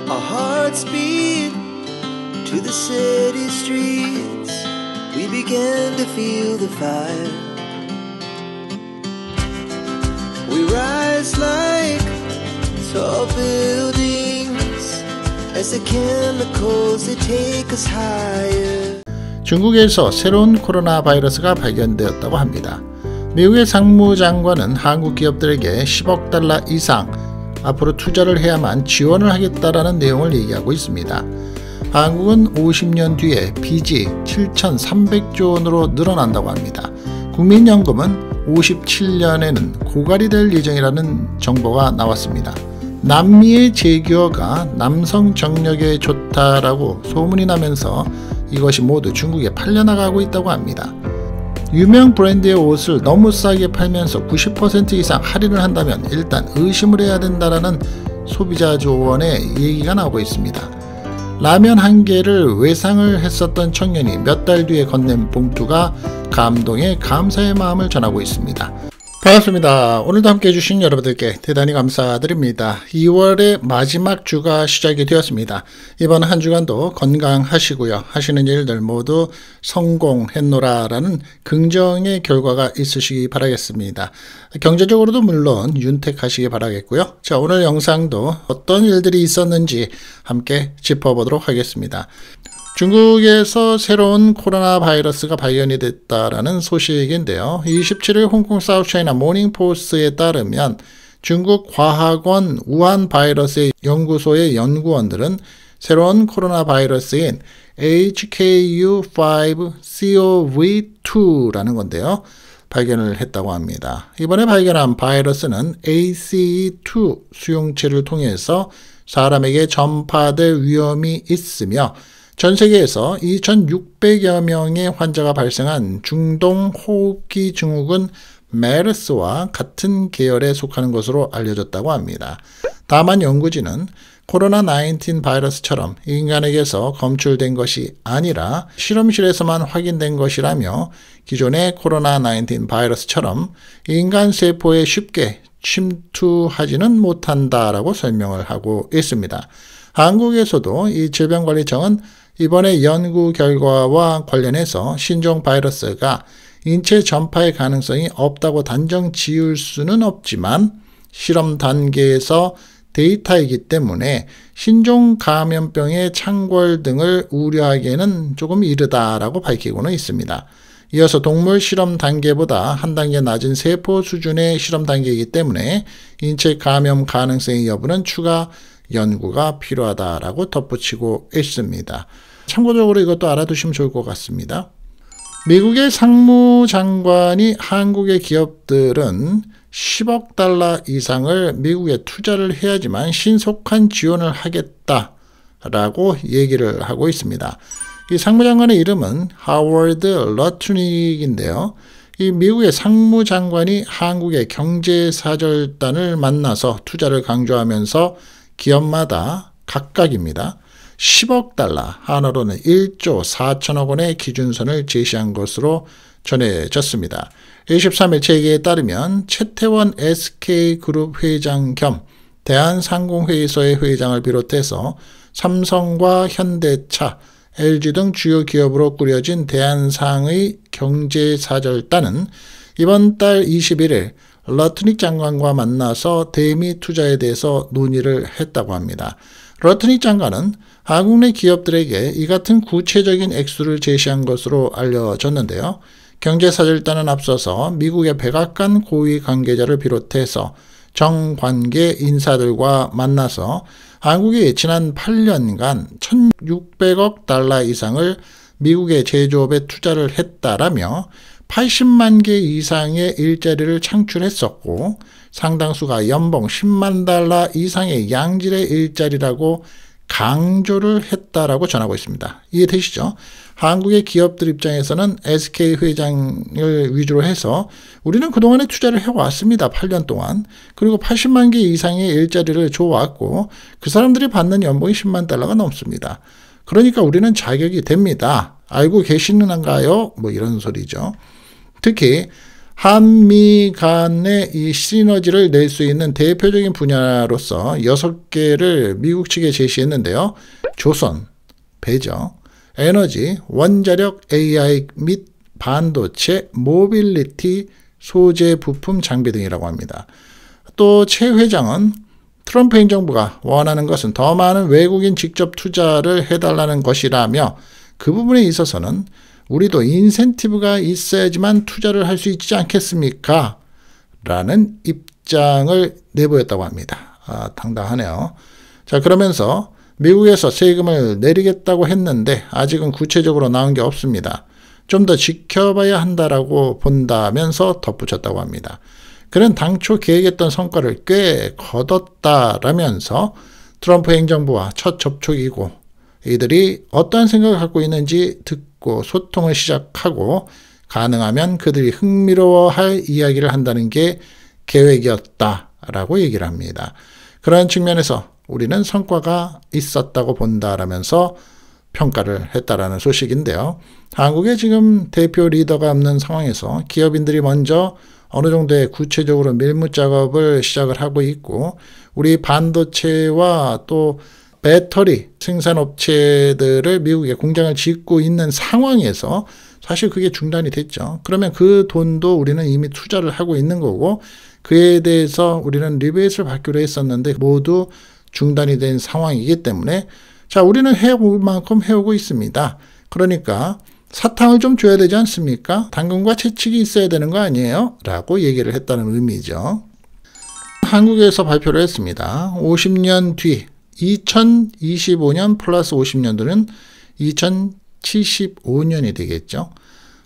Our hearts beat to the city streets. We began to feel the fire. We rise like tall buildings as the chemicals they take us higher. 중국에서 새로운 코로나 바이러스가 발견되었다고 합니다. 미국의 상무장관은 한국 기업들에게 10억 달러 이상 앞으로 투자를 해야만 지원을 하겠다라는 내용을 얘기하고 있습니다. 한국은 50년 뒤에 빚이 7,300조 원으로 늘어난다고 합니다. 국민연금은 57년에는 고갈이 될 예정이라는 정보가 나왔습니다. 남미의 제규어가 남성 정력에 좋다라고 소문이 나면서 이것이 모두 중국에 팔려나가고 있다고 합니다. 유명 브랜드의 옷을 너무 싸게 팔면서 90% 이상 할인을 한다면 일단 의심을 해야 된다라는 소비자 조언의 얘기가 나오고 있습니다. 라면 한 개를 외상을 했었던 청년이 몇 달 뒤에 건넨 봉투가 감동에 감사의 마음을 전하고 있습니다. 반갑습니다. 오늘도 함께 해주신 여러분들께 대단히 감사드립니다. 2월의 마지막 주가 시작이 되었습니다. 이번 한 주간도 건강하시고요. 하시는 일들 모두 성공했노라라는 긍정의 결과가 있으시기 바라겠습니다. 경제적으로도 물론 윤택하시기 바라겠고요. 자, 오늘 영상도 어떤 일들이 있었는지 함께 짚어보도록 하겠습니다. 중국에서 새로운 코로나 바이러스가 발견이 됐다라는 소식인데요. 27일 홍콩 사우스차이나 모닝포스트에 따르면 중국 과학원 우한 바이러스 연구소의 연구원들은 새로운 코로나 바이러스인 HKU5CoV2라는 건데요. 발견을 했다고 합니다. 이번에 발견한 바이러스는 ACE2 수용체를 통해서 사람에게 전파될 위험이 있으며 전 세계에서 2,600여 명의 환자가 발생한 중동 호흡기 증후군 메르스와 같은 계열에 속하는 것으로 알려졌다고 합니다. 다만 연구진은 코로나19 바이러스처럼 인간에게서 검출된 것이 아니라 실험실에서만 확인된 것이라며 기존의 코로나19 바이러스처럼 인간 세포에 쉽게 침투하지는 못한다라고 설명을 하고 있습니다. 한국에서도 이 질병관리청은 이번에 연구 결과와 관련해서 신종 바이러스가 인체 전파의 가능성이 없다고 단정 지을 수는 없지만 실험 단계에서 데이터이기 때문에 신종 감염병의 창궐 등을 우려하기에는 조금 이르다라고 밝히고는 있습니다. 이어서 동물 실험 단계보다 한 단계 낮은 세포 수준의 실험 단계이기 때문에 인체 감염 가능성의 여부는 추가 연구가 필요하다라고 덧붙이고 있습니다. 참고적으로 이것도 알아두시면 좋을 것 같습니다. 미국의 상무장관이 한국의 기업들은 10억 달러 이상을 미국에 투자를 해야지만 신속한 지원을 하겠다라고 얘기를 하고 있습니다. 이 상무장관의 이름은 하워드 러트닉인데요. 이 미국의 상무장관이 한국의 경제사절단을 만나서 투자를 강조하면서 기업마다 각각입니다. 10억 달러, 한화로는 1조 4천억 원의 기준선을 제시한 것으로 전해졌습니다. 23일 체계에 따르면 최태원 SK그룹 회장 겸 대한상공회의소의 회장을 비롯해서 삼성과 현대차, LG 등 주요 기업으로 꾸려진 대한상의 경제사절단은 이번 달 21일 러트닉 장관과 만나서 대미 투자에 대해서 논의를 했다고 합니다. 러트닉 장관은 한국 내 기업들에게 이 같은 구체적인 액수를 제시한 것으로 알려졌는데요. 경제사절단은 앞서서 미국의 백악관 고위 관계자를 비롯해서 정관계 인사들과 만나서 한국이 지난 8년간 1,600억 달러 이상을 미국의 제조업에 투자를 했다라며 80만 개 이상의 일자리를 창출했었고 상당수가 연봉 10만 달러 이상의 양질의 일자리라고 강조를 했다라고 전하고 있습니다. 이해되시죠? 한국의 기업들 입장에서는 SK 회장을 위주로 해서 우리는 그동안에 투자를 해왔습니다. 8년 동안. 그리고 80만 개 이상의 일자리를 줘왔고 그 사람들이 받는 연봉이 10만 달러가 넘습니다. 그러니까 우리는 자격이 됩니다. 알고 계시는가요? 뭐 이런 소리죠. 특히 한미 간의 이 시너지를 낼 수 있는 대표적인 분야로서 6개를 미국 측에 제시했는데요. 조선, 배저, 에너지, 원자력, AI 및 반도체, 모빌리티, 소재, 부품, 장비 등이라고 합니다. 또 최 회장은 트럼프 행정부가 원하는 것은 더 많은 외국인 직접 투자를 해달라는 것이라며 그 부분에 있어서는 우리도 인센티브가 있어야지만 투자를 할 수 있지 않겠습니까? 라는 입장을 내보였다고 합니다. 당당하네요. 자, 그러면서 미국에서 세금을 내리겠다고 했는데 아직은 구체적으로 나온 게 없습니다. 좀 더 지켜봐야 한다라고 본다면서 덧붙였다고 합니다. 그는 당초 계획했던 성과를 꽤 거뒀다라면서 트럼프 행정부와 첫 접촉이고 이들이 어떠한 생각을 갖고 있는지 듣고 소통을 시작하고 가능하면 그들이 흥미로워할 이야기를 한다는 게 계획이었다라고 얘기를 합니다. 그런 측면에서 우리는 성과가 있었다고 본다라면서 평가를 했다라는 소식인데요. 한국에 지금 대표 리더가 없는 상황에서 기업인들이 먼저 어느 정도의 구체적으로 밀무 작업을 시작을 하고 있고 우리 반도체와 또 배터리 생산업체들을 미국에 공장을 짓고 있는 상황에서 사실 그게 중단이 됐죠. 그러면 그 돈도 우리는 이미 투자를 하고 있는 거고 그에 대해서 우리는 리베이트를 받기로 했었는데 모두 중단이 된 상황이기 때문에 자, 우리는 해올 만큼 해오고 있습니다. 그러니까 사탕을 좀 줘야 되지 않습니까? 당근과 채찍이 있어야 되는 거 아니에요? 라고 얘기를 했다는 의미죠. 한국에서 발표를 했습니다. 50년 뒤 2025년 플러스 50년도는 2075년이 되겠죠.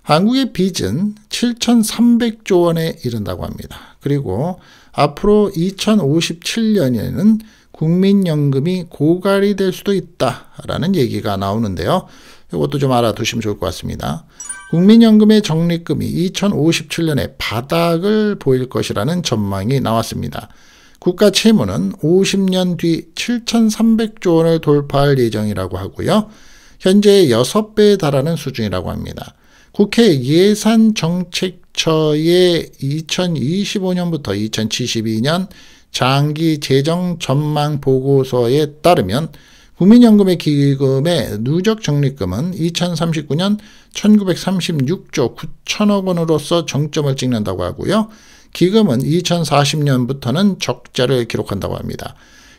한국의 빚은 7,300조 원에 이른다고 합니다. 그리고 앞으로 2057년에는 국민연금이 고갈이 될 수도 있다라는 얘기가 나오는데요. 이것도 좀 알아두시면 좋을 것 같습니다. 국민연금의 적립금이 2057년에 바닥을 보일 것이라는 전망이 나왔습니다. 국가 채무는 50년 뒤 7,300조 원을 돌파할 예정이라고 하고요. 현재의 6배에 달하는 수준이라고 합니다. 국회 예산정책처의 2025년부터 2072년 장기 재정 전망 보고서에 따르면 국민연금의 기금의 누적 적립금은 2039년 1936조 9천억 원으로서 정점을 찍는다고 하고요. 기금은 2040년부터는 적자를 기록한다고 합니다.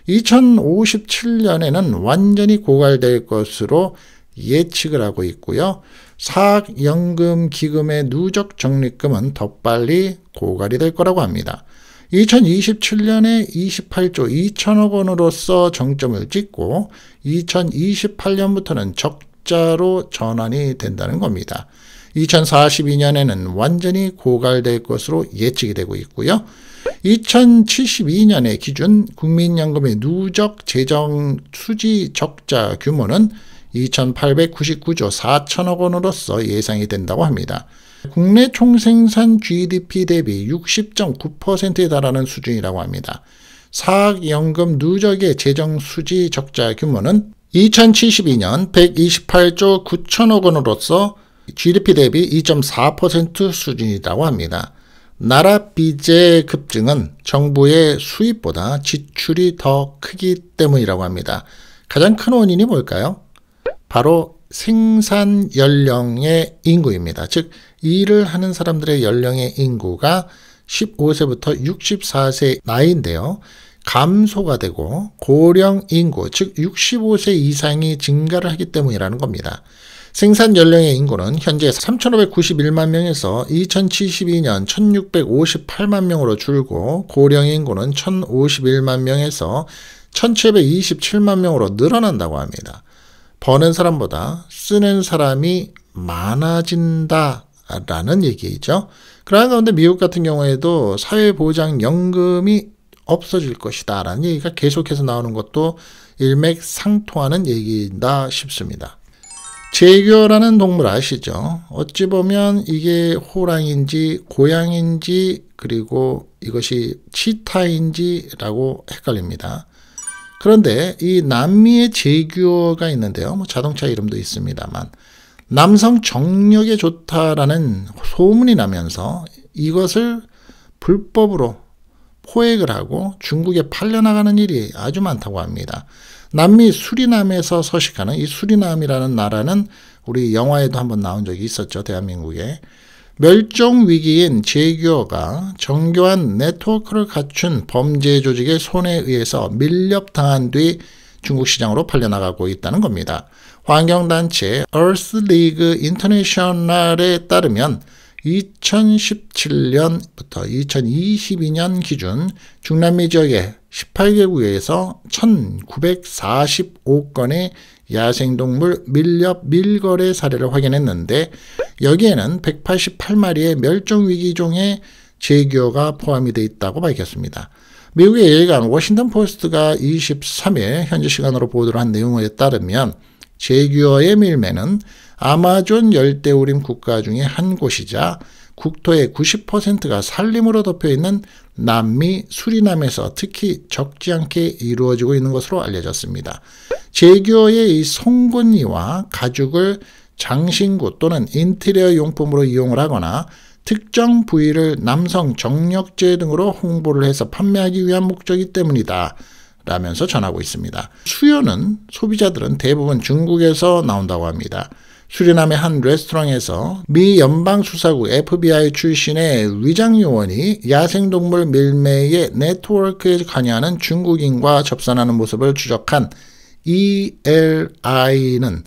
2057년에는 완전히 고갈될 것으로 예측을 하고 있고요. 사학연금 기금의 누적 적립금은 더 빨리 고갈이 될 거라고 합니다. 2027년에 28조 2천억 원으로서 정점을 찍고 2028년부터는 적자로 전환이 된다는 겁니다. 2042년에는 완전히 고갈될 것으로 예측이 되고 있고요. 2072년의 기준 국민연금의 누적 재정 수지 적자 규모는 2,899조 4천억 원으로서 예상이 된다고 합니다. 국내 총생산 GDP 대비 60.9%에 달하는 수준이라고 합니다. 사학연금 누적의 재정 수지 적자 규모는 2072년 128조 9천억 원으로서 GDP 대비 2.4% 수준이라고 합니다. 나라 빚의 급증은 정부의 수입보다 지출이 더 크기 때문이라고 합니다. 가장 큰 원인이 뭘까요? 바로 생산 연령의 인구입니다. 즉 일을 하는 사람들의 연령의 인구가 15세부터 64세 나이인데요. 감소가 되고 고령 인구, 즉 65세 이상이 증가를 하기 때문이라는 겁니다. 생산 연령의 인구는 현재 3,591만 명에서 2072년 1,658만 명으로 줄고 고령 인구는 1,051만 명에서 1,727만 명으로 늘어난다고 합니다. 버는 사람보다 쓰는 사람이 많아진다라는 얘기죠. 그러나 가운데 미국 같은 경우에도 사회보장연금이 없어질 것이다 라는 얘기가 계속해서 나오는 것도 일맥상통하는 얘기다 싶습니다. 재규어라는 동물 아시죠? 어찌 보면 이게 호랑인지 고양인지 그리고 이것이 치타인지라고 헷갈립니다. 그런데 이 남미의 재규어가 있는데요. 자동차 이름도 있습니다만 남성 정력에 좋다라는 소문이 나면서 이것을 불법으로 포획을 하고 중국에 팔려나가는 일이 아주 많다고 합니다. 남미 수리남에서 서식하는 이 수리남이라는 나라는 우리 영화에도 한번 나온 적이 있었죠. 대한민국에. 멸종 위기인 제규어가 정교한 네트워크를 갖춘 범죄 조직의 손에 의해서 밀렵당한 뒤 중국 시장으로 팔려나가고 있다는 겁니다. 환경단체 Earth League International에 따르면 2017년부터 2022년 기준 중남미 지역의 18개국에서 1945건의 야생동물 밀렵 밀거래 사례를 확인했는데 여기에는 188마리의 멸종위기종의 제규어가 포함이 되어 있다고 밝혔습니다. 미국의 일간 워싱턴 포스트가 23일 현지 시간으로 보도를 한 내용에 따르면 제규어의 밀매는 아마존 열대우림 국가 중에 한 곳이자 국토의 90%가 산림으로 덮여있는 남미 수리남에서 특히 적지 않게 이루어지고 있는 것으로 알려졌습니다. 제규어의 이 송곳니와 가죽을 장신구 또는 인테리어 용품으로 이용을 하거나 특정 부위를 남성 정력제 등으로 홍보를 해서 판매하기 위한 목적이기 때문이다 라면서 전하고 있습니다. 수요는 소비자들은 대부분 중국에서 나온다고 합니다. 수리남의 한 레스토랑에서 미 연방수사국 FBI 출신의 위장요원이 야생동물 밀매의 네트워크에 관여하는 중국인과 접선하는 모습을 추적한 ELI는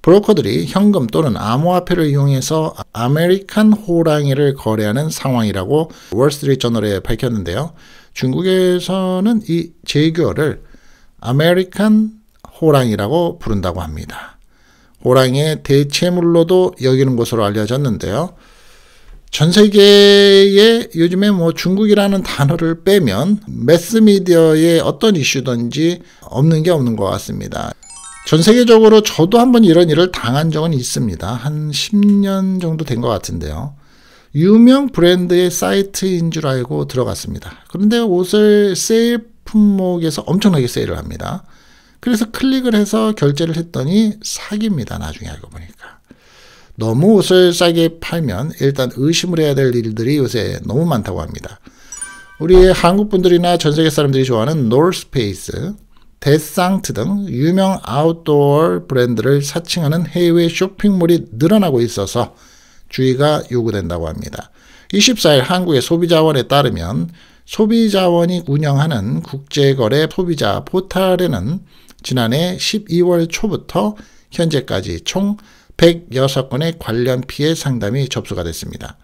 브로커들이 현금 또는 암호화폐를 이용해서 아메리칸 호랑이를 거래하는 상황이라고 월스트리트저널에 밝혔는데요. 중국에서는 이 제규어를 아메리칸 호랑이라고 부른다고 합니다. 호랑이의 대체물로도 여기는 것으로 알려졌는데요. 전 세계에 요즘에 중국이라는 단어를 빼면 매스미디어의 어떤 이슈든지 없는 게 없는 것 같습니다. 전 세계적으로 저도 한번 이런 일을 당한 적은 있습니다. 한 10년 정도 된 것 같은데요. 유명 브랜드의 사이트인 줄 알고 들어갔습니다. 그런데 옷을 세일 품목에서 엄청나게 세일을 합니다. 그래서 클릭을 해서 결제를 했더니 사기입니다. 나중에 알고 보니까. 너무 옷을 싸게 팔면 일단 의심을 해야 될 일들이 요새 너무 많다고 합니다. 우리 한국 분들이나 전 세계 사람들이 좋아하는 노스페이스, 데상트 등 유명 아웃도어 브랜드를 사칭하는 해외 쇼핑몰이 늘어나고 있어서 주의가 요구된다고 합니다. 24일 한국의 소비자원에 따르면 소비자원이 운영하는 국제거래 소비자 포털에는 지난해 12월 초부터 현재까지 총 106건의 관련 피해 상담이 접수가 됐습니다.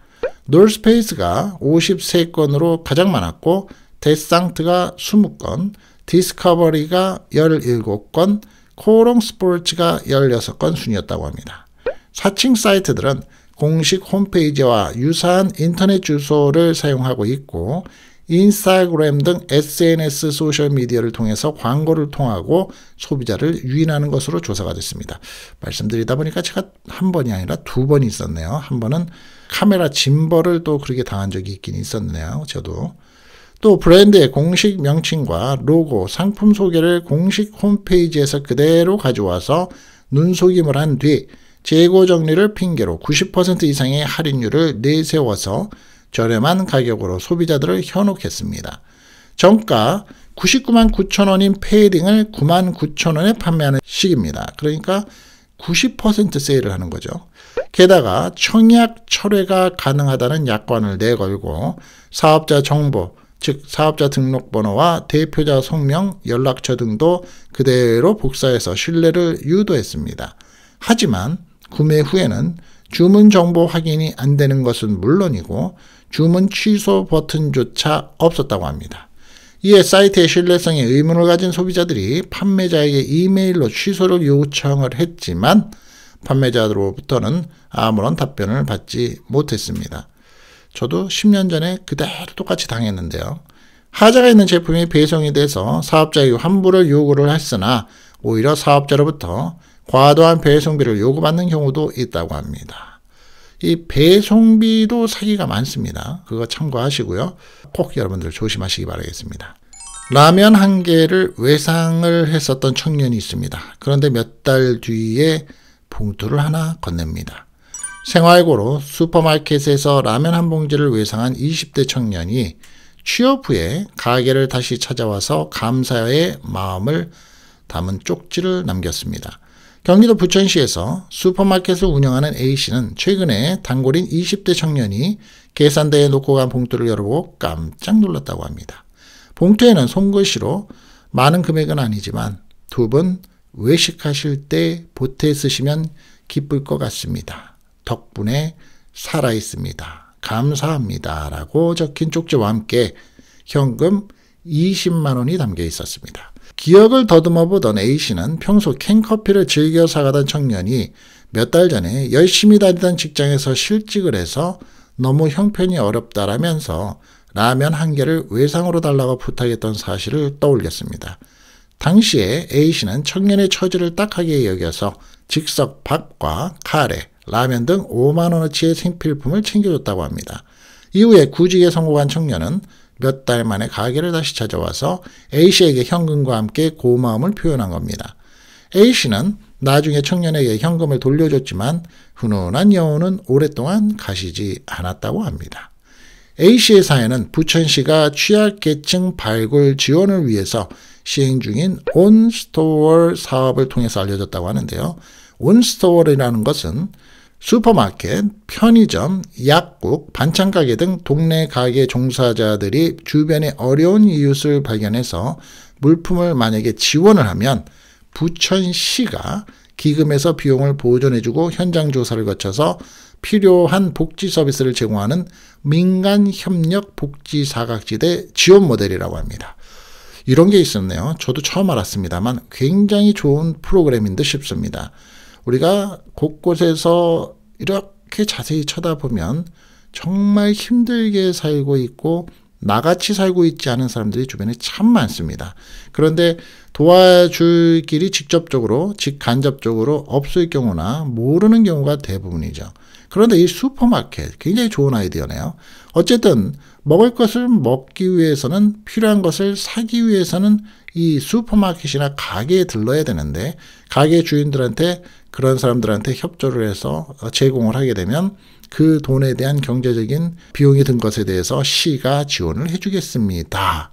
노스페이스가 53건으로 가장 많았고 데상트가 20건, 디스커버리가 17건, 코롱 스포츠가 16건 순이었다고 합니다. 사칭 사이트들은 공식 홈페이지와 유사한 인터넷 주소를 사용하고 있고 인스타그램 등 SNS 소셜미디어를 통해서 광고를 통하고 소비자를 유인하는 것으로 조사가 됐습니다. 말씀드리다 보니까 제가 한 번이 아니라 두 번이 있었네요. 한 번은 카메라 짐벌을 또 그렇게 당한 적이 있긴 있었네요. 저도. 또 브랜드의 공식 명칭과 로고, 상품 소개를 공식 홈페이지에서 그대로 가져와서 눈속임을 한 뒤 재고 정리를 핑계로 90% 이상의 할인율을 내세워서 저렴한 가격으로 소비자들을 현혹했습니다. 정가 99만 9천 원인 패딩을 9만 9천 원에 판매하는 식입니다. 그러니까 90% 세일을 하는 거죠. 게다가 청약 철회가 가능하다는 약관을 내걸고 사업자 정보, 즉 사업자 등록번호와 대표자 성명, 연락처 등도 그대로 복사해서 신뢰를 유도했습니다. 하지만 구매 후에는 주문 정보 확인이 안 되는 것은 물론이고 주문 취소 버튼조차 없었다고 합니다. 이에 사이트의 신뢰성에 의문을 가진 소비자들이 판매자에게 이메일로 취소를 요청을 했지만 판매자로부터는 아무런 답변을 받지 못했습니다. 저도 10년 전에 그대로 똑같이 당했는데요. 하자가 있는 제품이 배송이 돼서 사업자에게 환불을 요구를 했으나 오히려 사업자로부터 과도한 배송비를 요구받는 경우도 있다고 합니다. 이 배송비도 사기가 많습니다. 그거 참고하시고요. 꼭 여러분들 조심하시기 바라겠습니다. 라면 한 개를 외상을 했었던 청년이 있습니다. 그런데 몇 달 뒤에 봉투를 하나 건넵니다. 생활고로 슈퍼마켓에서 라면 한 봉지를 외상한 20대 청년이 취업 후에 가게를 다시 찾아와서 감사의 마음을 담은 쪽지를 남겼습니다. 경기도 부천시에서 슈퍼마켓을 운영하는 A씨는 최근에 단골인 20대 청년이 계산대에 놓고 간 봉투를 열어보고 깜짝 놀랐다고 합니다. 봉투에는 손글씨로 많은 금액은 아니지만 두 분 외식하실 때 보태 쓰시면 기쁠 것 같습니다. 덕분에 살아있습니다. 감사합니다. 라고 적힌 쪽지와 함께 현금 20만 원이 담겨 있었습니다. 기억을 더듬어 보던 A씨는 평소 캔커피를 즐겨 사가던 청년이 몇 달 전에 열심히 다니던 직장에서 실직을 해서 너무 형편이 어렵다라면서 라면 한 개를 외상으로 달라고 부탁했던 사실을 떠올렸습니다. 당시에 A씨는 청년의 처지를 딱하게 여겨서 즉석 밥과 카레, 라면 등 5만 원어치의 생필품을 챙겨줬다고 합니다. 이후에 구직에 성공한 청년은 몇 달 만에 가게를 다시 찾아와서 A씨에게 현금과 함께 고마움을 표현한 겁니다. A씨는 나중에 청년에게 현금을 돌려줬지만 훈훈한 여운은 오랫동안 가시지 않았다고 합니다. A씨의 사연은 부천시가 취약계층 발굴 지원을 위해서 시행 중인 온스토어 사업을 통해서 알려졌다고 하는데요. 온스토어라는 것은 슈퍼마켓, 편의점, 약국, 반찬가게 등 동네 가게 종사자들이 주변에 어려운 이웃을 발견해서 물품을 만약에 지원을 하면 부천시가 기금에서 비용을 보존해주고 현장 조사를 거쳐서 필요한 복지 서비스를 제공하는 민간협력 복지 사각지대 지원 모델이라고 합니다. 이런 게 있었네요. 저도 처음 알았습니다만 굉장히 좋은 프로그램인 듯 싶습니다. 우리가 곳곳에서 이렇게 자세히 쳐다보면 정말 힘들게 살고 있고 나같이 살고 있지 않은 사람들이 주변에 참 많습니다. 그런데 도와줄 길이 직접적으로, 직간접적으로 없을 경우나 모르는 경우가 대부분이죠. 그런데 이 슈퍼마켓 굉장히 좋은 아이디어네요. 어쨌든 먹을 것을 먹기 위해서는, 필요한 것을 사기 위해서는 이 슈퍼마켓이나 가게에 들러야 되는데 가게 주인들한테, 그런 사람들한테 협조를 해서 제공을 하게 되면 그 돈에 대한 경제적인 비용이 든 것에 대해서 시가 지원을 해주겠습니다.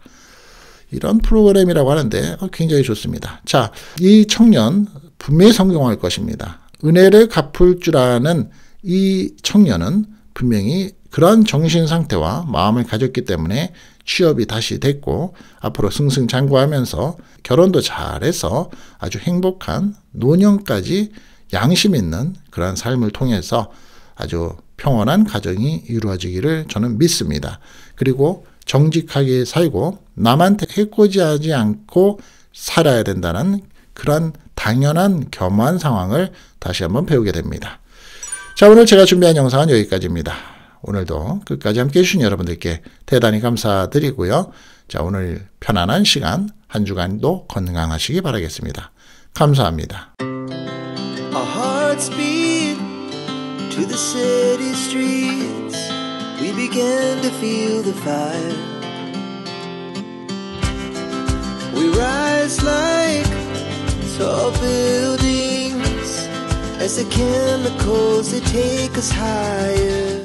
이런 프로그램이라고 하는데 굉장히 좋습니다. 자, 이 청년 분명히 성공할 것입니다. 은혜를 갚을 줄 아는 이 청년은 분명히 그런 정신 상태와 마음을 가졌기 때문에 취업이 다시 됐고 앞으로 승승장구하면서 결혼도 잘해서 아주 행복한 노년까지 양심 있는 그런 삶을 통해서 아주 평온한 가정이 이루어지기를 저는 믿습니다. 그리고 정직하게 살고 남한테 해코지하지 않고 살아야 된다는 그런 당연한 겸허한 상황을 다시 한번 배우게 됩니다. 자, 오늘 제가 준비한 영상은 여기까지입니다. 오늘도 끝까지 함께해 주신 여러분들께 대단히 감사드리고요. 자, 오늘 편안한 시간, 한 주간도 건강하시기 바라겠습니다. 감사합니다. Our hearts beat to the city streets. We began to feel the fire. We rise like tall buildings as the chemicals they take us higher.